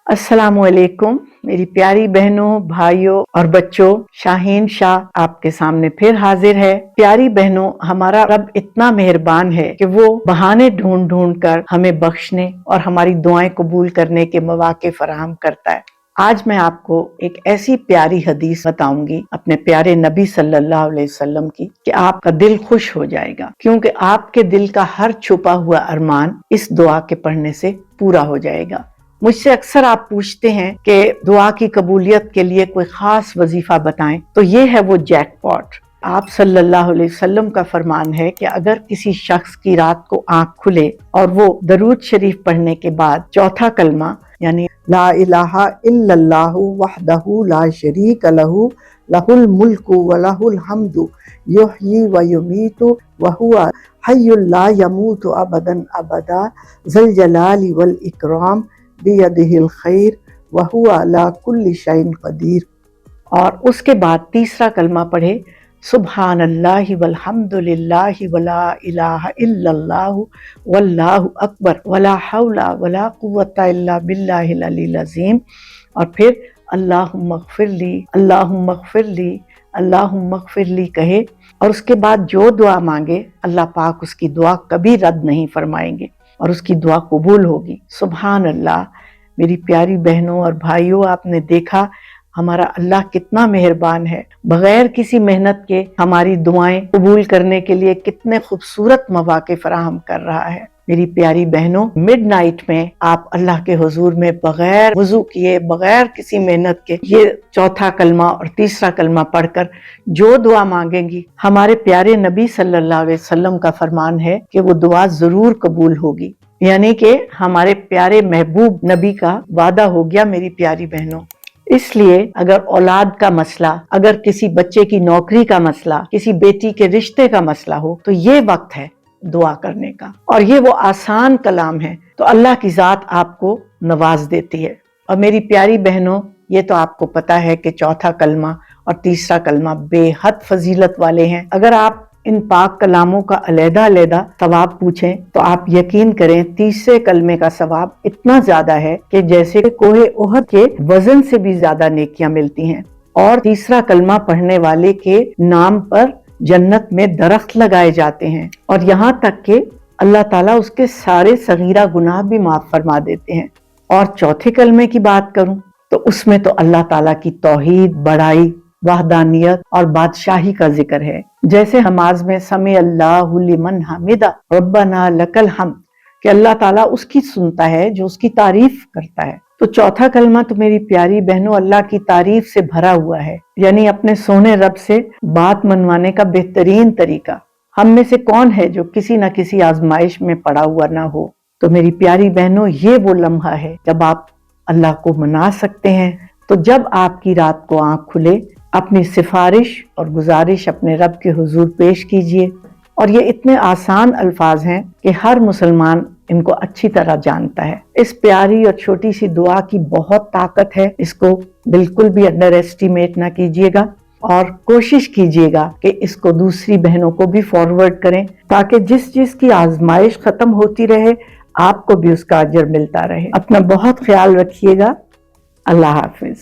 अस्सलामुअलैकुम मेरी प्यारी बहनों, भाइयों और बच्चों। शाहीन शाह आपके सामने फिर हाजिर है। प्यारी बहनों, हमारा रब इतना मेहरबान है कि वो बहाने ढूंढ ढूंढ कर हमें बख्शने और हमारी दुआएं कबूल करने के मौके फराहम करता है। आज मैं आपको एक ऐसी प्यारी हदीस बताऊंगी अपने प्यारे नबी सल्लल्लाहु अलैहि वसल्लम की कि आपका दिल खुश हो जाएगा, क्योंकि आपके दिल का हर छुपा हुआ अरमान इस दुआ के पढ़ने से पूरा हो जाएगा। मुझसे अक्सर आप पूछते हैं कि दुआ की कबूलियत के लिए कोई खास वजीफा बताएं, तो ये है वो जैकपॉट। आप सल्लल्लाहु अलैहि वसल्लम का फरमान है कि अगर किसी शख्स की रात को आंख खुले और वो दरूद शरीफ पढ़ने के बाद चौथा कलमा यानी ला इलाहा इल्लल्लाहु वहदहु ला शरीक लहु लहुल मुल्कु व लहुल हम्दु युहयी व युमीतु व हुवा हय्युल ला यमूतु अबदन अबदा ज़ल जलाली वल इकराम बियदिहिल खैर व हुवा अला कुल्ली शैइन कदीर, और उसके बाद तीसरा कलमा पढ़े सुब्हानल्लाहि वल्हम्दुलिल्लाहि वला इलाहा इल्लल्लाहु वल्लाहु अकबर वला हौला वला कुव्वता इल्ला बिल्लाहिल अलील अज़ीम, और फिर अल्लाहुम्मा ग़फ़िरली अल्लाहुम्मा ग़फ़िरली अल्लाहुम्मा ग़फ़िरली कहे, और उसके बाद जो दुआ मांगे अल्लाह पाक उसकी दुआ कभी रद्द नहीं फरमाएंगे और उसकी दुआ कबूल होगी। सुभान अल्लाह। मेरी प्यारी बहनों और भाइयों, आपने देखा हमारा अल्लाह कितना मेहरबान है। बगैर किसी मेहनत के हमारी दुआएं कबूल करने के लिए कितने खूबसूरत मौके फराहम कर रहा है। मेरी प्यारी बहनों, मिडनाइट में आप अल्लाह के हुजूर में बगैर वुजू किए, बगैर किसी मेहनत के ये चौथा कलमा और तीसरा कलमा पढ़कर जो दुआ मांगेंगी, हमारे प्यारे नबी सल्लल्लाहु अलैहि वसल्लम का फरमान है कि वो दुआ जरूर कबूल होगी। यानी कि हमारे प्यारे महबूब नबी का वादा हो गया। मेरी प्यारी बहनों, इसलिए अगर औलाद का मसला, अगर किसी बच्चे की नौकरी का मसला, किसी बेटी के रिश्ते का मसला हो, तो ये वक्त है दुआ करने का, और ये वो आसान कलाम है तो अल्लाह की जात आपको नवाज देती है। और मेरी प्यारी बहनों, ये तो आपको पता है कि चौथा कलमा और तीसरा कलमा बेहद फजीलत वाले हैं। अगर आप इन पाक कलामों का अलहदा सवाब पूछें तो आप यकीन करें तीसरे कलमे का सवाब इतना ज्यादा है कि जैसे कोहे उहद के वजन से भी ज्यादा नेकियां मिलती हैं। और तीसरा कलमा पढ़ने वाले के नाम पर जन्नत में दरख्त लगाए जाते हैं, और यहाँ तक कि अल्लाह ताला उसके सारे सगीरा गुनाह भी माफ फरमा देते हैं। और चौथे कलमे की बात करूं तो उसमें तो अल्लाह ताला की तौहीद, बड़ाई, वहदानियत और बादशाही का जिक्र है। जैसे नमाज में समी अल्लाहु लिमन हमिदा रब्बना लकल हम्द, कि अल्लाह ताला उसकी सुनता है जो उसकी तारीफ करता है। तो चौथा कलमा तो मेरी प्यारी बहनों अल्लाह की तारीफ से भरा हुआ है, यानी अपने सोने रब से बात मनवाने का बेहतरीन तरीका। हम में से कौन है जो किसी न किसी आजमाइश में पड़ा हुआ ना हो। तो मेरी प्यारी बहनों, ये वो लम्हा है जब आप अल्लाह को मना सकते हैं। तो जब आपकी रात को आंख खुले, अपनी सिफारिश और गुजारिश अपने रब के हुजूर पेश कीजिए। और ये इतने आसान अल्फाज हैं कि हर मुसलमान इनको अच्छी तरह जानता है। इस प्यारी और छोटी सी दुआ की बहुत ताकत है, इसको बिल्कुल भी अंडर एस्टिमेट ना कीजिएगा, और कोशिश कीजिएगा कि इसको दूसरी बहनों को भी फॉरवर्ड करें, ताकि जिस की आजमाइश खत्म होती रहे आपको भी उसका अजर मिलता रहे। अपना बहुत ख्याल रखिएगा। अल्लाह हाफिज।